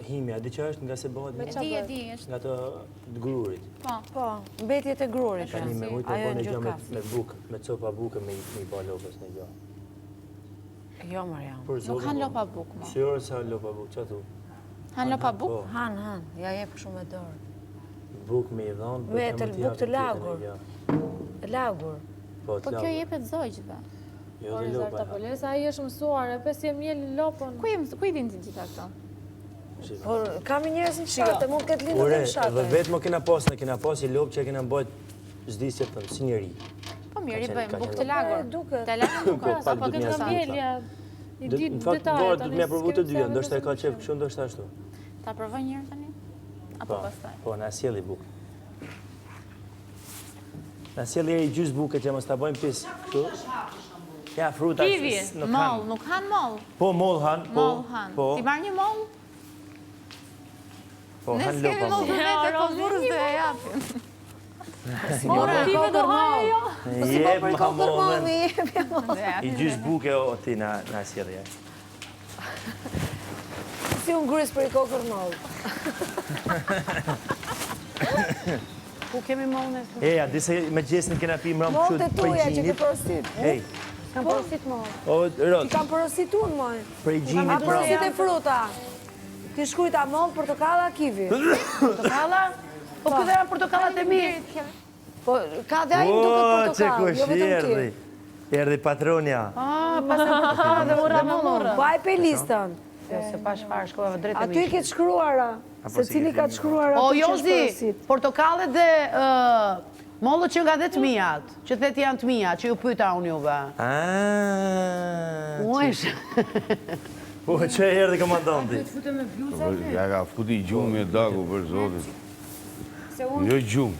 Himja, di që është nga se bëhet E di, është. nga të grurit. Po, mbetjet e grurit. Tani me ujtë e bënë gjë me bukë, me copa bukë me i ba lopës në gjë. Jo, Mariam. Nuk han lopa bukë, mo. Sure sa lopa bukë, që tu? Han lopa bukë? Han, ja jep shumë me dorë. Bukë me i dhonë, Me të bukë të lagur. Lagur. Po kjo jepet zogjve. Jo dhe lopa. Lesa ai është mësuar, e pse mjel lopën. Ku i din të gjitha këto? Por kam njerëz në fshatë, mund këtë lindur në fshatë. Dhe vetë më kena pas i lopë që kena bëjt zdisje tëmë, si njeri. Po mirë, i bëjmë bukë të lagur. Të lagur nuk është, Apo këtë mjelja, i di Në fakt, detajet. do të mja provu të dyja, ndoshta e ka qef kështu, ndoshta ashtu. Ta provoj njërë tani? Apo pastaj? Po, na sjelli bukë. Na sjelli i gjysë buke që mos ta bëjmë pis këtu. Ja, fruta Kivi, moll, nuk han moll. Po, moll han, po. Moll han. Ti marrë një moll? Po, Ne han s'kemi lopa. moll të vete, po burës dhe e japim. Mora kive do haja jo. Jep ma mollën. I I gjysë buke o ti na sjelli. Si unë grys për i kokër mollë. Ku kemi mollën e të? Eja, disa me gjesën kena pi mram Mollët e kështu tuja prej që ke gjinit. porosit. Ej, Kam porosit mollë. o, Ti rot, kam porosit unë, moj. prej A gjinit porosit mram. e fruta. Ti shkujta mollë, portokalla, kivi. Portokalla? Po këtë janë portokallat e mirë. Po, ka dhe ajmë duke O, që portokallë, jo kush vetëm erdi. ti. Erdi patronja. Pasë portokalla dhe ura mollë. Po, aj pe listën. Jo, se pa shfarë shkova drejt e Aty i ketë shkruara. Se cili ka të shkruara O, aty që është Jozi, porosit. portokallet dhe mollët që nga dhe të mijat, që thet janë të mijat, që ju pyta unë juve. Uesh. Po, që erdi komandanti? Ja ka futi gjumë e dagu për zotit. Jo gjumë.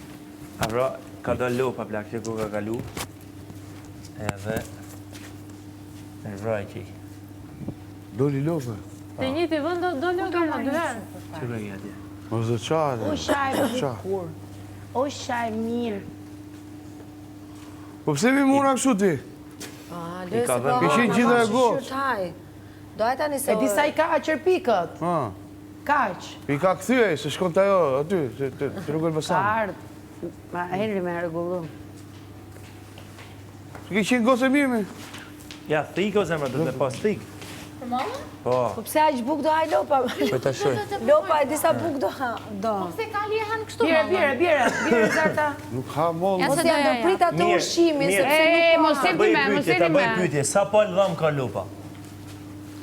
Afro, ka do lopa plak që ku ka kalu. Edhe... E vraj qi. Doli lope. Te një të vënd do lopën në dyherë. Që bëj atje? O zë qare. O shaj bukur. O shaj mirë. Po pse mi mura kështu ti? ka dhënë Kishin gjitha e gos. Doj tani se... E disa i ka qërpikët. Kaq. I ka këthyej, se shkon të ajo aty, të rrugën Ka Vasan. ardhë. Ma Henry me regullu. Ki qenë gos e mirë me? Ja, thiko zemra, do të me pas thik. Për mollën? Po, Po pse aq buk do haj lopa? po ta shoj. Lopa e disa buk do ha. Se ka li e hanë kështu Bire, zarta. Nuk ha mollë. Ja, Mos se janë doja, ndërprit atë Mirë, ushqimin, mirë. sepse E, nuk mos ka. e Ta bëj me, mos pyetje, e ta bëj me. pyetje, sa palë dham ka lupa?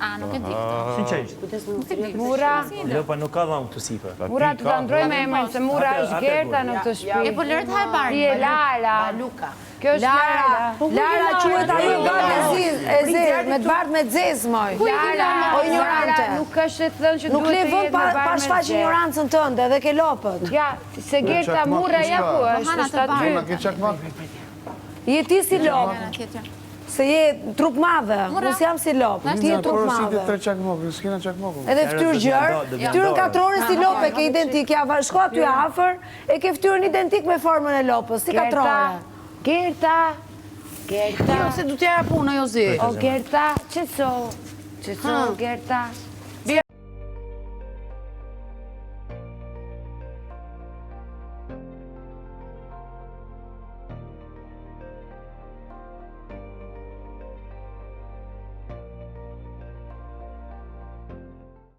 A, nuk e di këto. Sinqerisht. Nuk e di. Mura, Lupa nuk ka dham këtu sipër. mura të të ndroj me emrin, se mura Atë- është atë Gerta buri. në këtë E shtëpi. po lërë të haj barë. Ti e Lara. Luka. Kjo është Lara. Lara quhet ajo gati e zezë, me të bardhë me të zezë, moj. Lara, O ignorante. nuk është e thënë që Nuk duhet le të vën jetë me pa barë me shfaq zgjerë. ignorancën tënde dhe ke lopët. Ja, se Gerta çakmak mura kush ja ka? ku Hana është, të është aty. Jena ke qakmak. Je ti si lopë, Jana tjetër. se je trup madhe, unë si jam si lopë, ti je trup Porosit e madhe. tre qakmak, s'kena qakmak. Edhe fytyrë gjërë, fytyrën katrore si lope ke identike, shko aty afër, e ke fytyrën identik me formën e lopës, si katrore. Gerta. Jo, se du t'ja punë, Jozi. O, Gerta, qëtëso, Gerta.